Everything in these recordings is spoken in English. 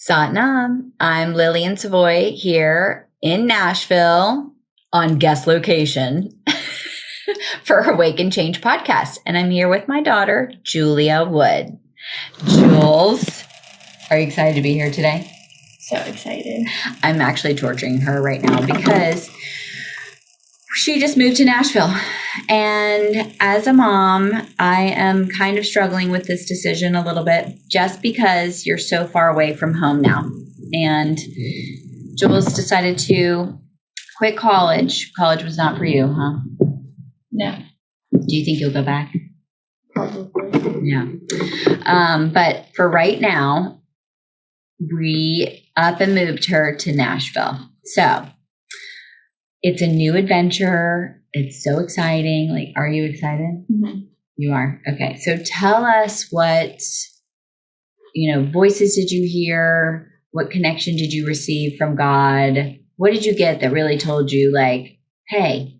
Satnam. I'm Lillian Savoy here in Nashville on guest location for Awake and Change podcast. And I'm here with my daughter, Julia Wood. Jules, are you excited to be here today? So excited. I'm actually torturing her right now because she just moved to Nashville. And as a mom, I am kind of struggling with this decision a little bit just because you're so far away from home now. And Jules decided to quit college. College was not for you, huh? No. Do you think you'll go back? Probably. Yeah. But for right now, we up and moved her to Nashville. So it's a new adventure. It's so exciting. Like, are you excited? Mm-hmm. You are? Okay. So tell us what, voices did you hear? What connection did you receive from God? What did you get that really told you like, hey,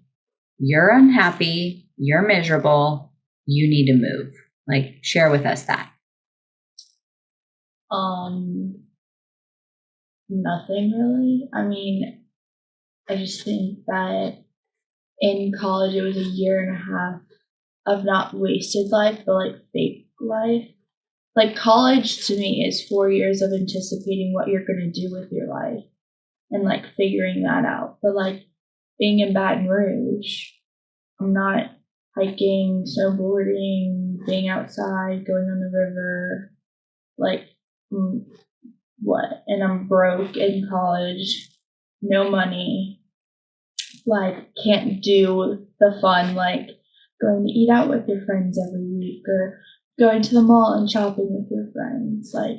you're unhappy, you're miserable, you need to move? Like, share with us that. Nothing really. I mean, I just think that in college, it was a year and a half of not wasted life, but like fake life. Like college to me is 4 years of anticipating what you're going to do with your life and like figuring that out. But like being in Baton Rouge, I'm not hiking, snowboarding, being outside, going on the river, like what? And I'm broke in college, no money. Like, can't do the fun, like going to eat out with your friends every week or going to the mall and shopping with your friends. Like,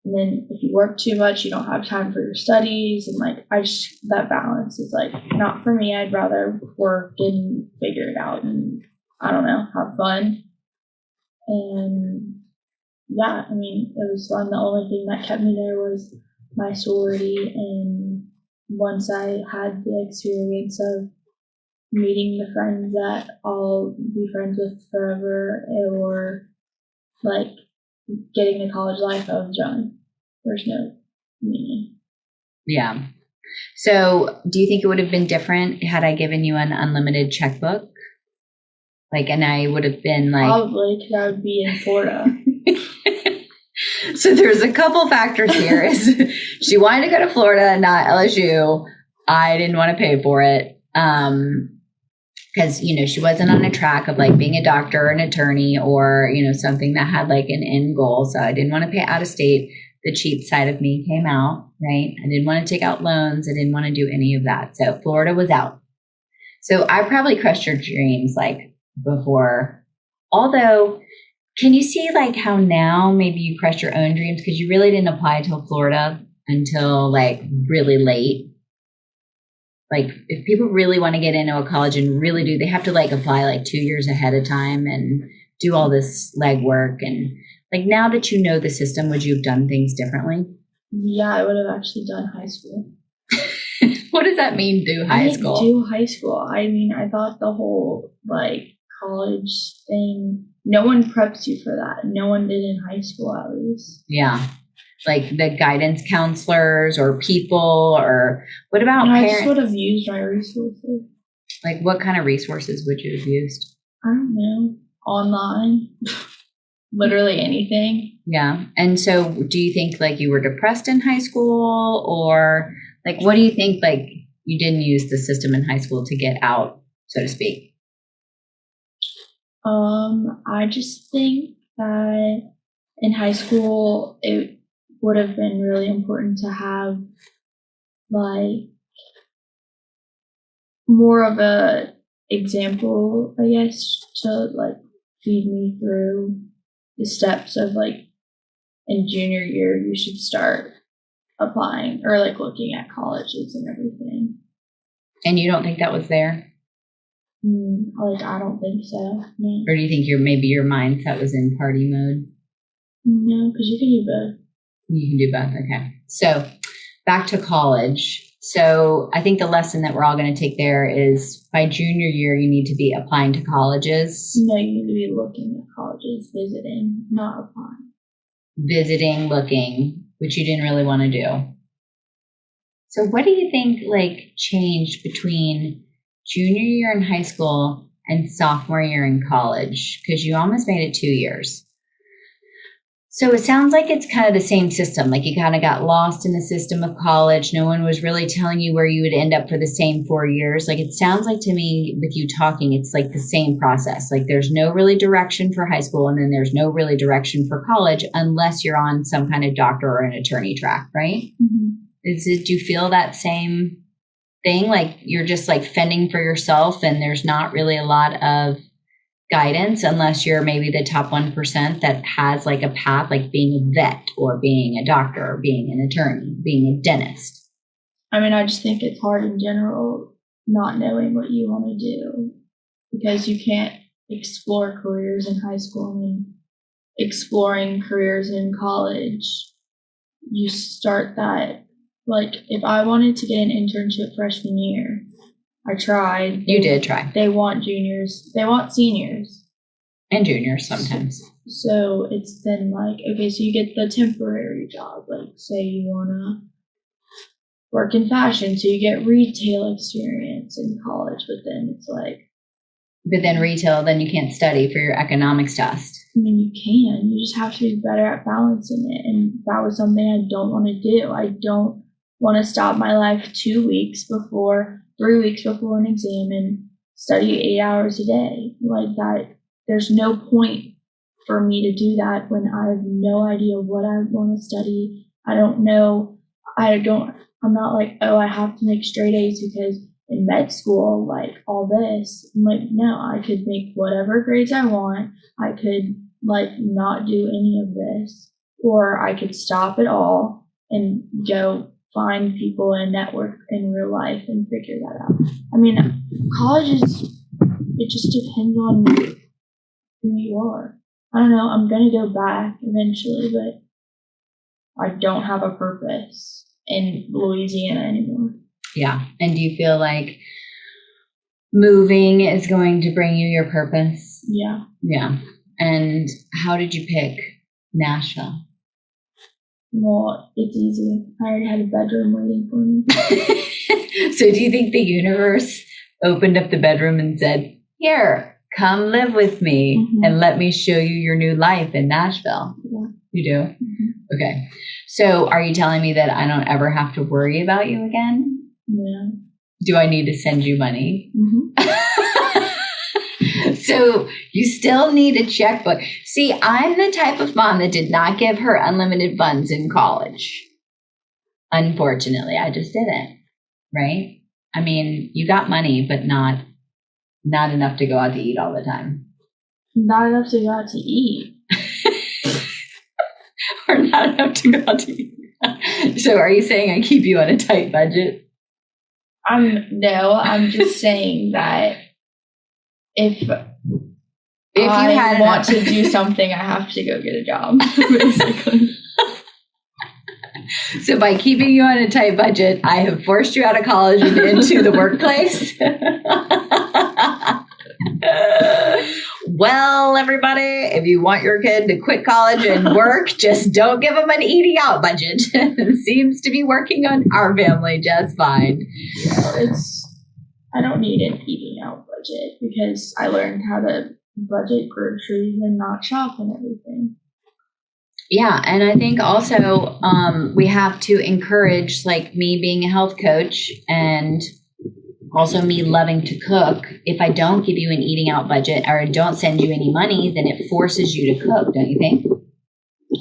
and then if you work too much, you don't have time for your studies. And like, that balance is like not for me. I'd rather work and figure it out and I don't know, have fun. And yeah, I mean, it was fun. The only thing that kept me there was my sorority. And once I had the experience of meeting the friends that I'll be friends with forever, or like getting the college life, I was done. There's no meaning. Yeah. So do you think it would have been different had I given you an unlimited checkbook? Like, and I would have been like... Probably, because I would be in Florida. So there's a couple factors here. Is she wanted to go to Florida, not LSU. I didn't want to pay for it. Because, she wasn't on a track of like being a doctor or an attorney or, something that had like an end goal. So I didn't want to pay out of state. The cheap side of me came out, right? I didn't want to take out loans. I didn't want to do any of that. So Florida was out. So I probably crushed your dreams like before. Although, can you see like how now maybe you crushed your own dreams because you really didn't apply to Florida until like really late? Like if people really want to get into a college and really do, they have to like apply like 2 years ahead of time and do all this legwork. And like now that you know the system, would you have done things differently? Yeah, I would have actually done high school. What does that mean, do high school? Do high school. I mean, I thought the whole like college thing, no one preps you for that. No one did in high school, at least. Yeah. Like the guidance counselors or people, or what about parents? I just would have used my resources. Like what kind of resources would you have used? I don't know. Online. Literally anything. Yeah. And so do you think like you were depressed in high school, or like what do you think like you didn't use the system in high school to get out, so to speak? I just think that in high school, it would have been really important to have like more of a example, I guess, to like feed me through the steps of like in junior year, you should start applying or like looking at colleges and everything. And you don't think that was there? I don't think so. No. Or do you think maybe your mindset was in party mode? No, because you can do both. You can do both. Okay. So back to college. So I think the lesson that we're all going to take there is by junior year, you need to be applying to colleges. No, you need to be looking at colleges, visiting, not applying. Visiting, looking. which you didn't really want to do. So what do you think like changed between junior year in high school and sophomore year in college? Because you almost made it 2 years. So it sounds like it's kind of the same system. Like you kind of got lost in the system of college. No one was really telling you where you would end up for the same 4 years. Like it sounds like to me with you talking, it's like the same process. Like there's no really direction for high school and then there's no really direction for college unless you're on some kind of doctor or an attorney track, right? Mm-hmm. Do you feel that same thing? Like you're just like fending for yourself and there's not really a lot of guidance unless you're maybe the top 1% that has like a path, like being a vet or being a doctor or being an attorney, being a dentist. I mean, I just think it's hard in general not knowing what you want to do because you can't explore careers in high school. I mean, exploring careers in college, you start that, like if I wanted to get an internship freshman year, I tried. You did try. They want juniors. They want seniors. And juniors sometimes. So it's then like, okay, so you get the temporary job. Like say you want to work in fashion, so you get retail experience in college, but then it's like. But then retail, then you can't study for your economics test. I mean, you can. You just have to be better at balancing it. And that was something I don't want to do. I don't want to stop my life 3 weeks before an exam and study 8 hours a day. Like that, there's no point for me to do that when I have no idea what I want to study. I don't know. I'm not like, oh, I have to make straight A's because in med school, like all this. I'm like, no, I could make whatever grades I want. I could like not do any of this, or I could stop it all and go find people and network in real life and figure that out. I mean, college it just depends on who you are. I don't know, I'm going to go back eventually, but I don't have a purpose in Louisiana anymore. Yeah. And do you feel like moving is going to bring you your purpose? Yeah. Yeah. And how did you pick Nashville? Well, it's easy. I already had a bedroom waiting for me. So do you think the universe opened up the bedroom and said, here, come live with me and let me show you your new life in Nashville? Yeah. You do? Mm-hmm. Okay. So are you telling me that I don't ever have to worry about you again? Yeah. Do I need to send you money? Mm-hmm. So you still need a checkbook. See, I'm the type of mom that did not give her unlimited funds in college. Unfortunately, I just didn't. Right? I mean, you got money, but not enough to go out to eat all the time. Not enough to go out to eat. Or not enough to go out to eat. So are you saying I keep you on a tight budget? No, I'm just saying that if I want to do something, I have to go get a job, basically. So by keeping you on a tight budget, I have forced you out of college and into the workplace. Well, everybody, if you want your kid to quit college and work, just don't give them an eating out budget. It seems to be working on our family just fine. Yeah, I don't need an eating out budget because I learned how to budget groceries and not shop and everything. Yeah, and I think also we have to encourage, like me being a health coach and also me loving to cook. If I don't give you an eating out budget or don't send you any money, then it forces you to cook, don't you think?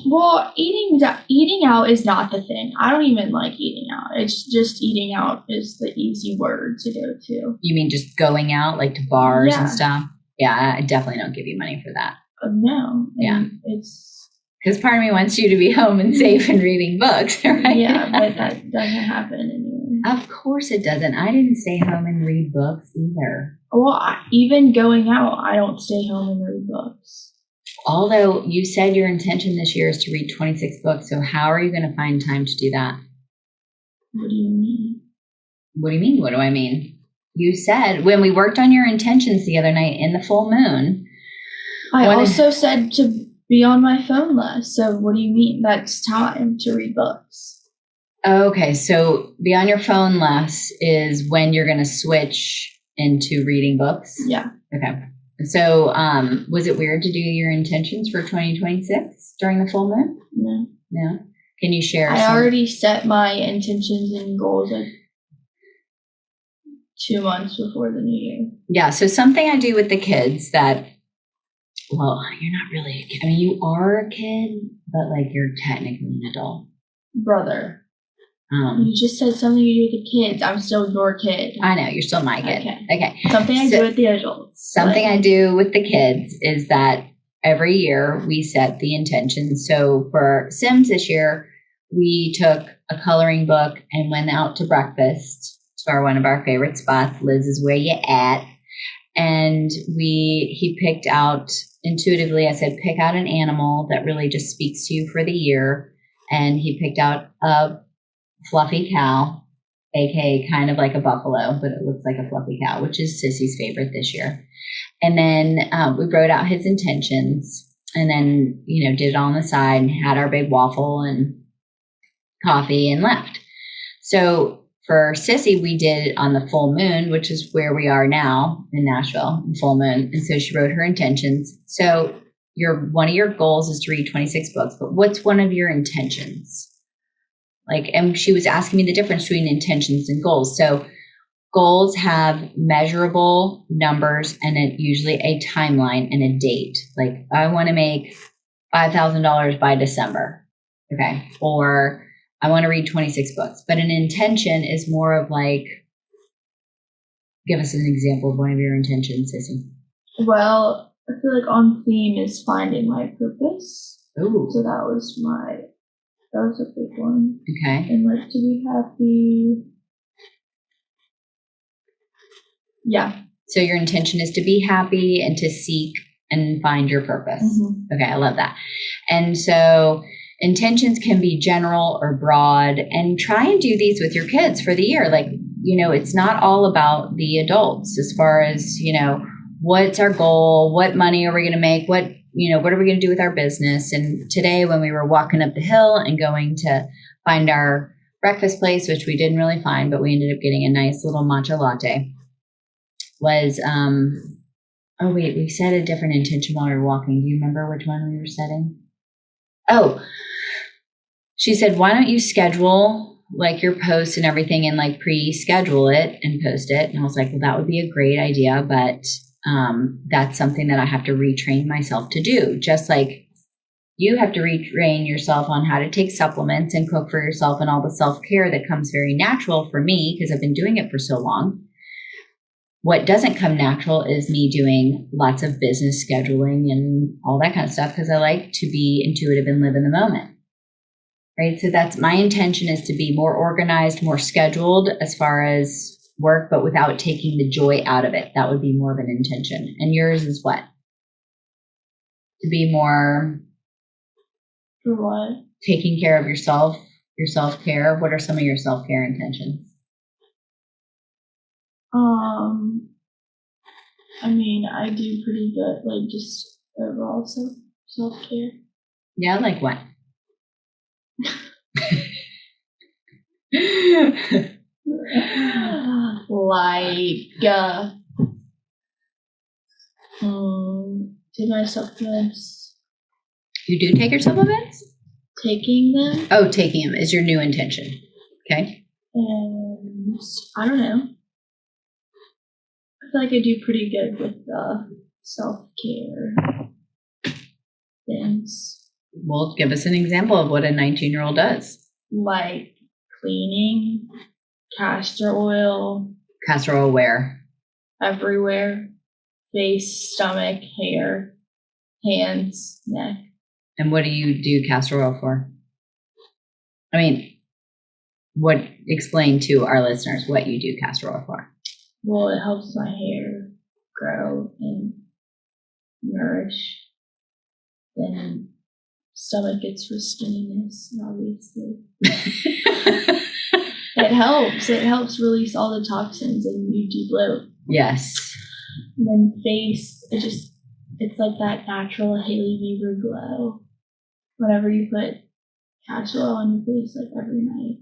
Well, eating out is not the thing. I don't even like eating out. It's just eating out is the easy word to go to. You mean just going out, like to bars and stuff? Yeah, I definitely don't give you money for that. No. Yeah. It's because part of me wants you to be home and safe and reading books, right? Yeah, but that doesn't happen anymore. Of course it doesn't. I didn't stay home and read books either. Well, even going out, I don't stay home and read books. Although you said your intention this year is to read 26 books, so how are you going to find time to do that? What do you mean? What do you mean? What do I mean? You said when we worked on your intentions the other night in the full moon. I also said to be on my phone less. So what do you mean? That's time to read books. Okay, so be on your phone less is when you're going to switch into reading books? Yeah. Okay. So was it weird to do your intentions for 2026 during the full moon? No. No? Can you share I already set my intentions and goals like 2 months before the new year. Yeah, so something I do with the kids that, well, you're not really a kid. I mean, you are a kid, but like you're technically an adult. Brother. You just said something you do with the kids. I'm still your kid. I know, you're still my kid. Okay. Something I do with the adults. Something I do with the kids is that every year we set the intentions. So for Sims this year, we took a coloring book and went out to breakfast to one of our favorite spots. Liz is where you at. And he picked out, intuitively, I said, pick out an animal that really just speaks to you for the year. And he picked out a fluffy cow, aka kind of like a buffalo, but it looks like a fluffy cow, which is Sissy's favorite this year. And then we wrote out his intentions, and then did it on the side and had our big waffle and coffee and left. So for Sissy, we did it on the full moon, which is where we are now in Nashville, full moon. And so she wrote her intentions. So one of your goals is to read 26 books, but what's one of your intentions? And she was asking me the difference between intentions and goals. So goals have measurable numbers and usually a timeline and a date. Like, I want to make $5,000 by December. Okay. Or I want to read 26 books. But an intention is more of like, give us an example of one of your intentions, Sissy. Well, I feel like on theme is finding my purpose. Ooh. So that was a big one. Okay. And like to be happy. Yeah. So your intention is to be happy and to seek and find your purpose. Mm-hmm. Okay, I love that. And so intentions can be general or broad, and try and do these with your kids for the year. It's not all about the adults as far as, what's our goal? What money are we going to make? What are we going to do with our business? And today when we were walking up the hill and going to find our breakfast place, which we didn't really find, but we ended up getting a nice little matcha latte, was, we set a different intention while we were walking. Do you remember which one we were setting? Oh, she said, why don't you schedule your posts and everything and pre-schedule it and post it? And I was like, well, that would be a great idea, but that's something that I have to retrain myself to do. Just like you have to retrain yourself on how to take supplements and cook for yourself and all the self-care that comes very natural for me because I've been doing it for so long. What doesn't come natural is me doing lots of business scheduling and all that kind of stuff because I like to be intuitive and live in the moment. Right? So that's my intention, is to be more organized, more scheduled as far as work, but without taking the joy out of it. That would be more of an intention. And yours is what? To be more... For what? Taking care of yourself, your self-care. What are some of your self-care intentions? I mean, I do pretty good, just overall self-care. Yeah, like what? Take my supplements. You do take your supplements? Taking them. Oh, taking them is your new intention. Okay. And I don't know. I feel like I do pretty good with self-care things. Well, give us an example of what a 19-year-old does. Like cleaning, castor oil. Castor oil where? Everywhere. Face, stomach, hair, hands, neck. And what do you do castor oil for? I mean, explain to our listeners what you do castor oil for. Well, it helps my hair grow and nourish. Then stomach gets for skinniness, obviously. It helps. It helps release all the toxins and you de-bloat. Yes. And then face, it just it's like that natural Hailey Bieber glow. Whenever you put castor oil on your face, like every night,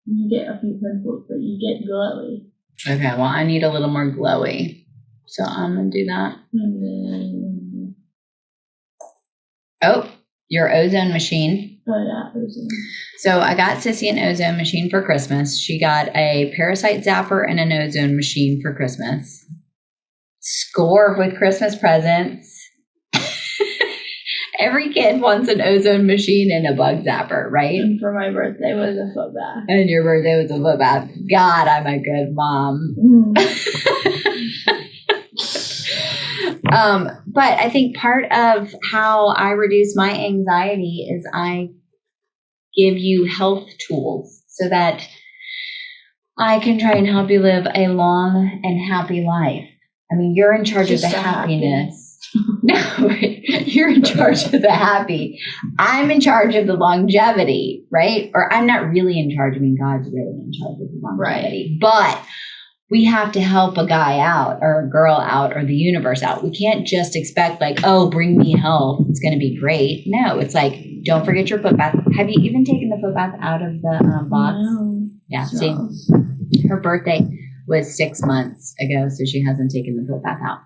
you get a few pimples, but you get glowy. Okay, well, I need a little more glowy. So I'm going to do that. And then, oh, your ozone machine. oh yeah, ozone. So I got Sissy an ozone machine for Christmas. She got a parasite zapper and an ozone machine for Christmas. Score with Christmas presents. Every kid wants an ozone machine and a bug zapper, right? And for my birthday was a foot bath. And your birthday was a foot bath. God, I'm a good mom. But I think part of how I reduce my anxiety is I give you health tools so that I can try and help you live a long and happy life. I mean, you're in charge of the happiness. No, you're in charge of the happy. I'm in charge of the longevity, right? Or I'm not really in charge. I mean, God's really in charge of the longevity. Right. But we have to help a guy out or a girl out or the universe out. We can't just expect like, oh, bring me health. It's going to be great. No, it's like, don't forget your foot bath. Have you even taken the foot bath out of the box? No. Yeah, see, her birthday was 6 months ago, so she hasn't taken the foot bath out.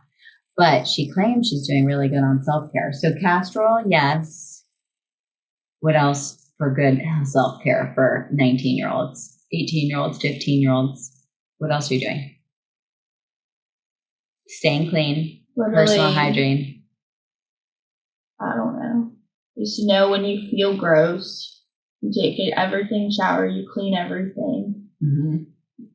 But she claims she's doing really good on self-care. So castor oil, yes. What else for good self-care for 19-year-olds, 18-year-olds, 15-year-olds? What else are you doing? Staying clean, Literally, personal hygiene. I don't know. Just know when you feel gross, you take everything, shower, you clean everything. Mm-hmm.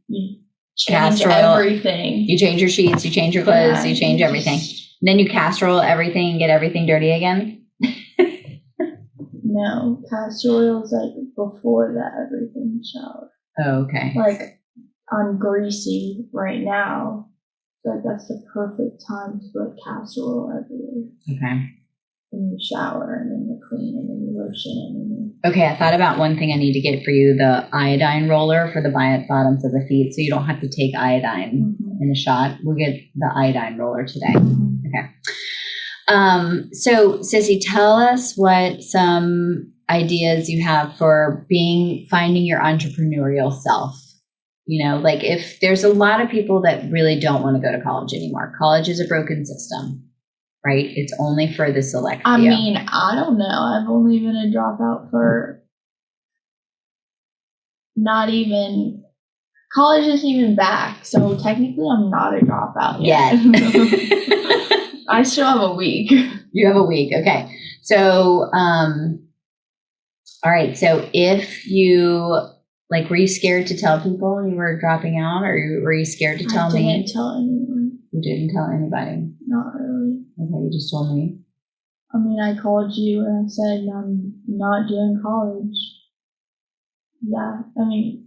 You change everything. You change your sheets, you change your clothes, you change everything. And then you castor oil everything and get everything dirty again? No, castor oil is like before that everything shower. Oh, okay. Like I'm greasy right now. Like that's the perfect time to put castor oil everywhere. Okay. And you shower and then you clean and then you lotion and okay, I thought about one thing I need to get for you, the iodine roller for the bottoms of the feet, so you don't have to take iodine in a shot. We'll get the iodine roller today. Okay. So, Sissy, tell us what some ideas you have for finding your entrepreneurial self. You know, like if there's a lot of people that really don't want to go to college anymore. College is a broken system. Right? It's only for the select few. I mean, I don't know. I've only been a dropout for not even, college isn't even back. So technically I'm not a dropout yet. I still have a week. You have a week. Okay. So, all right. So if you, like, were you scared to tell people you were dropping out or were you scared to tell me? I didn't tell anyone. You didn't tell anybody? Not really. Okay, you just told me. I mean, I called you and I said I'm not doing college. Yeah, I mean,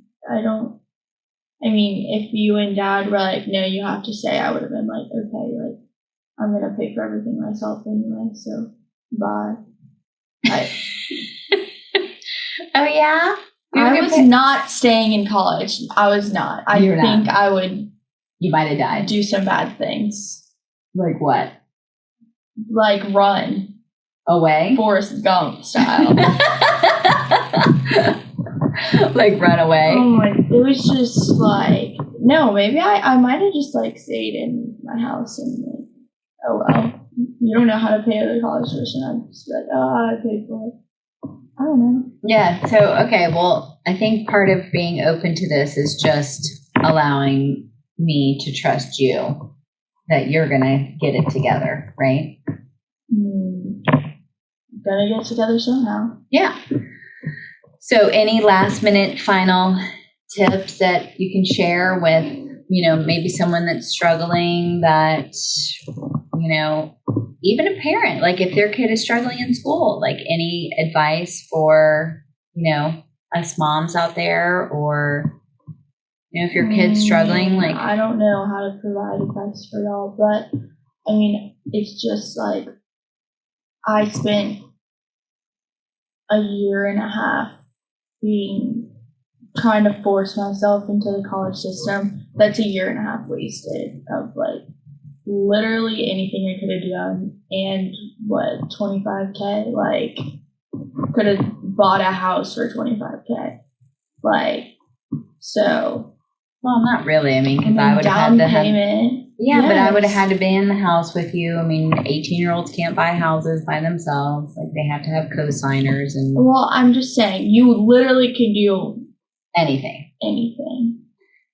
if you and Dad were like, no, you have to stay, I would have been like, okay, like, I'm going to pay for everything myself anyway, so bye. Oh, yeah? I was not staying in college. I was not. I think I would. You might have died. Do some bad things. Like what? Like run. Away? Forrest Gump style. Like run away? Oh my, it was just like, no, maybe I might have just like stayed in my house and like, oh well, you don't know how to pay the college tuition. I'd just be like, oh, I paid for it. I don't know. Yeah, so, okay, well, I think part of being open to this is just allowing me to trust you that you're going to get it together, right? Gonna get together somehow. Yeah. So any last minute final tips that you can share with, you know, maybe someone that's struggling that, you know, even a parent, like if their kid is struggling in school, like any advice for, you know, us moms out there or, you know, if your kid's struggling, like. I don't know how to provide advice for y'all, but I mean, it's just like I spent a year and a half trying to force myself into the college system. That's a year and a half wasted of like literally anything I could have done. And what, $25K? Like, could have bought a house for $25K. Like, so. Well, not really. I mean, because I would have had to have. Yeah, yes. But I would have had to be in the house with you. I mean, 18-year-olds can't buy houses by themselves. Like, they have to have co-signers. And well, I'm just saying, you literally can do anything. Anything.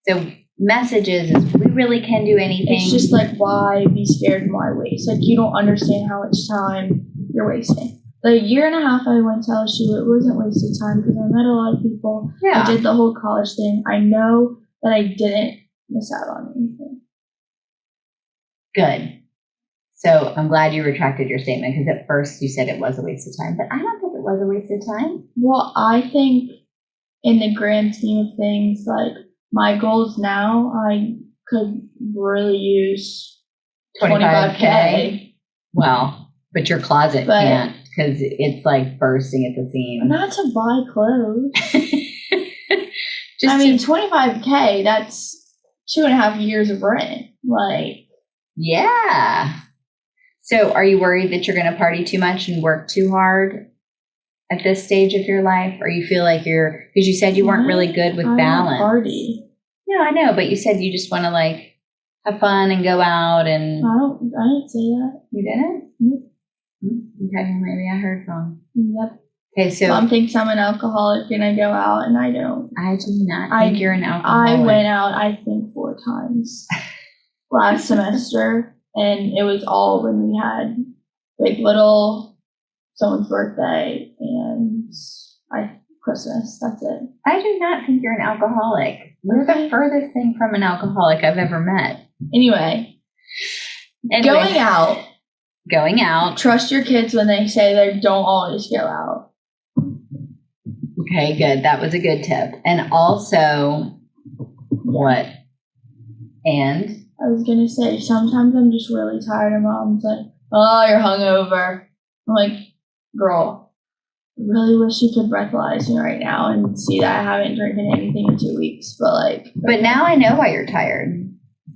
So, messages is we really can do anything. It's just like, why be scared and why waste? Like, you don't understand how much time you're wasting. The year and a half I went to LSU, it wasn't wasted time because I met a lot of people. Yeah. I did the whole college thing. I know that I didn't miss out on anything. Good. So I'm glad you retracted your statement because at first you said it was a waste of time, but I don't think it was a waste of time. Well, I think in the grand scheme of things, like my goals now, I could really use $25K. Well, but your closet can't because it's like bursting at the seams. Not to buy clothes. $25K, that's 2.5 years of rent. Like, yeah. So are you worried that you're going to party too much and work too hard at this stage of your life? Or you feel like because you said you weren't really good with balance. Party. No, I know, but you said you just want to like have fun and go out and. I didn't say that. You didn't? Mm-hmm. Okay, maybe I heard wrong. Yep. Okay, so Mom thinks I'm an alcoholic and I go out and I don't. I do not think you're an alcoholic. I went out, I think, 4 times last semester, and it was all when we had Big Little, someone's birthday, and Christmas. That's it. I do not think you're an alcoholic. You're the furthest thing from an alcoholic I've ever met. Anyway, going out. Trust your kids when they say they don't always go out. Okay, good. That was a good tip. And also, what? And? I was going to say, sometimes I'm just really tired and Mom's like, oh, you're hungover. I'm like, girl, I really wish you could breathalyze me right now and see that I haven't drinking anything in 2 weeks. But now I know why you're tired.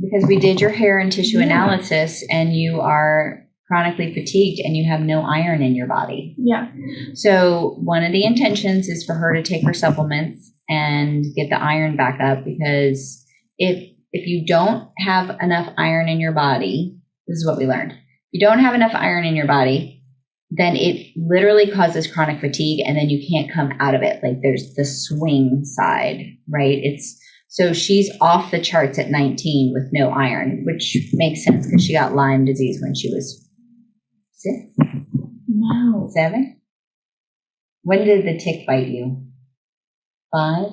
Because we did your hair and tissue analysis and you are chronically fatigued and you have no iron in your body. Yeah. So one of the intentions is for her to take her supplements and get the iron back up, because if you don't have enough iron in your body, this is what we learned. If you don't have enough iron in your body, then it literally causes chronic fatigue and then you can't come out of it. Like there's the swing side, right? So she's off the charts at 19 with no iron, which makes sense because she got Lyme disease when she was 6? No. 7? When did the tick bite you? 5?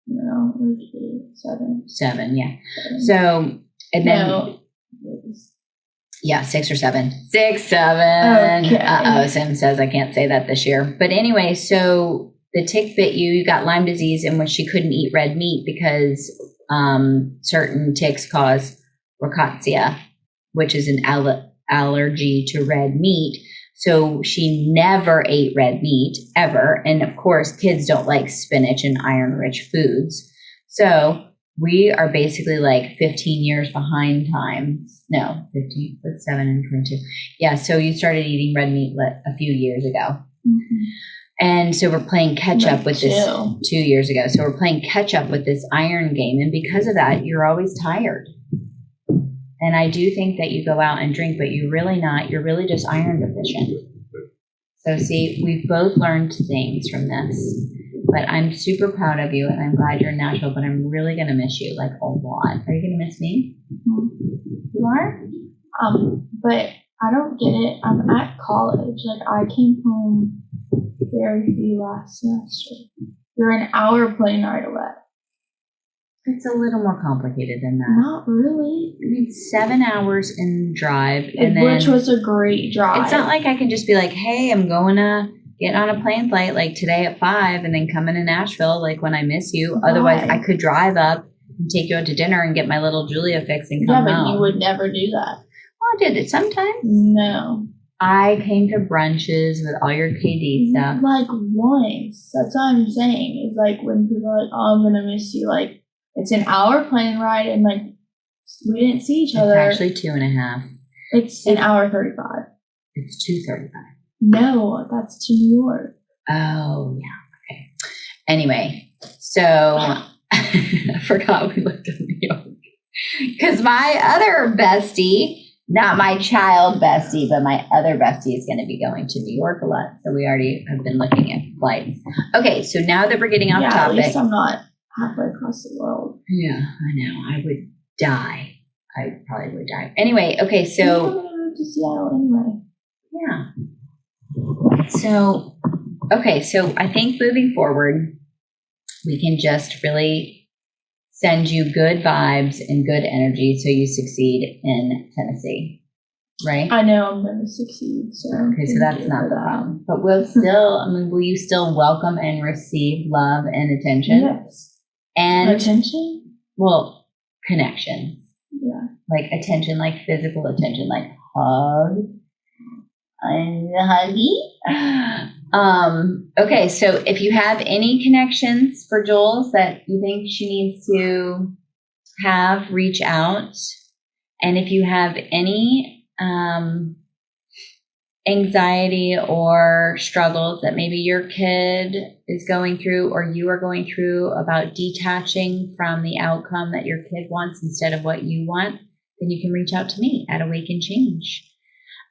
No, like 8, 7. 7, yeah. 7. So, and then. No. Yeah, 6 or 7. 6, 7. Okay. Sim says I can't say that this year. But anyway, so the tick bit you got Lyme disease, in which she couldn't eat red meat because certain ticks cause rickettsia, which is an allergy to red meat. So she never ate red meat ever. And of course, kids don't like spinach and iron-rich foods. So we are basically like 15 years behind time. No, 15, but 7 and 22. Yeah, so you started eating red meat a few years ago. Mm-hmm. And so we're playing catch up with this 2 years ago. So we're playing catch up with this iron game. And because of that, you're always tired. And I do think that you go out and drink, but you're really not. You're really just iron deficient. So see, we've both learned things from this. But I'm super proud of you, and I'm glad you're in Nashville, but I'm really going to miss you, like, a lot. Are you going to miss me? Mm-hmm. You are? But I don't get it. I'm at college. Like, I came home very few last semester. You're an hour plane ride away. It's a little more complicated than that. Not really. I mean, 7 hours in drive, and then, which was a great drive. It's not like I can just be like, hey, I'm going to get on a plane flight like today at 5 and then come into Nashville like when I miss you. Why? Otherwise, I could drive up and take you out to dinner and get my little Julia fix and come home. Yeah, but you would never do that. Well, I did it sometimes. No. I came to brunches with all your KD stuff. Like once. That's what I'm saying. It's like when people are like, oh, I'm going to miss you. Like, it's an hour plane ride and like We didn't see each It's other. actually 2.5. It's an hour 35. It's 2:35. No, that's to New York. Oh, yeah. Okay. Anyway, so I forgot we lived in New York. Because my other bestie, not my child bestie, but my other bestie is going to be going to New York a lot. So we already have been looking at flights. Okay, so now that we're getting off topic. At least I'm not halfway across the world. Yeah, I know. I would die. I probably would die. Anyway, okay, so. We're going to move to Seattle anyway. Yeah. So, okay, so I think moving forward, we can just really send you good vibes and good energy so you succeed in Tennessee, right? I know I'm going to succeed. So okay, so that's not the problem. But will you still welcome and receive love and attention? Yes. And attention? Well, connections. Yeah. Like attention, like physical attention, like hug and huggy. Okay, so if you have any connections for Jules that you think she needs to have, reach out. And if you have any anxiety or struggles that maybe your kid is going through or you are going through about detaching from the outcome that your kid wants instead of what you want, then you can reach out to me at Awaken Change.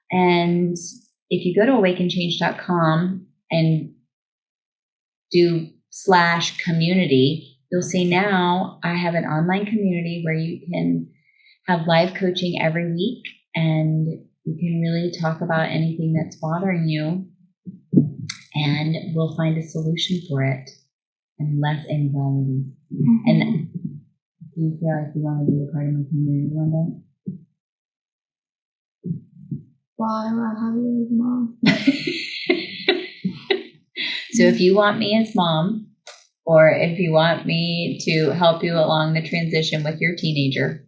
And if you go to awakenchange.com and do /community, you'll see now I have an online community where you can have live coaching every week and you can really talk about anything that's bothering you and we'll find a solution for it and less anxiety. Mm-hmm. And do you feel like you want to be a part of my community one day? Why would I have you as mom? So if you want me as mom, or if you want me to help you along the transition with your teenager,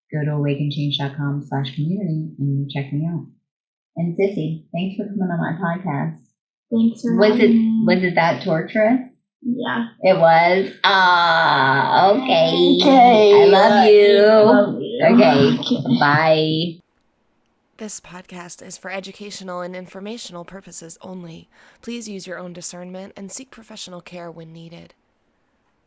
go to awakenchange.com /community and check me out. And Sissy, thanks for coming on my podcast. Thanks for having me. Was it that torturous? Yeah. It was? Okay. I love you. Okay. Bye. This podcast is for educational and informational purposes only. Please use your own discernment and seek professional care when needed.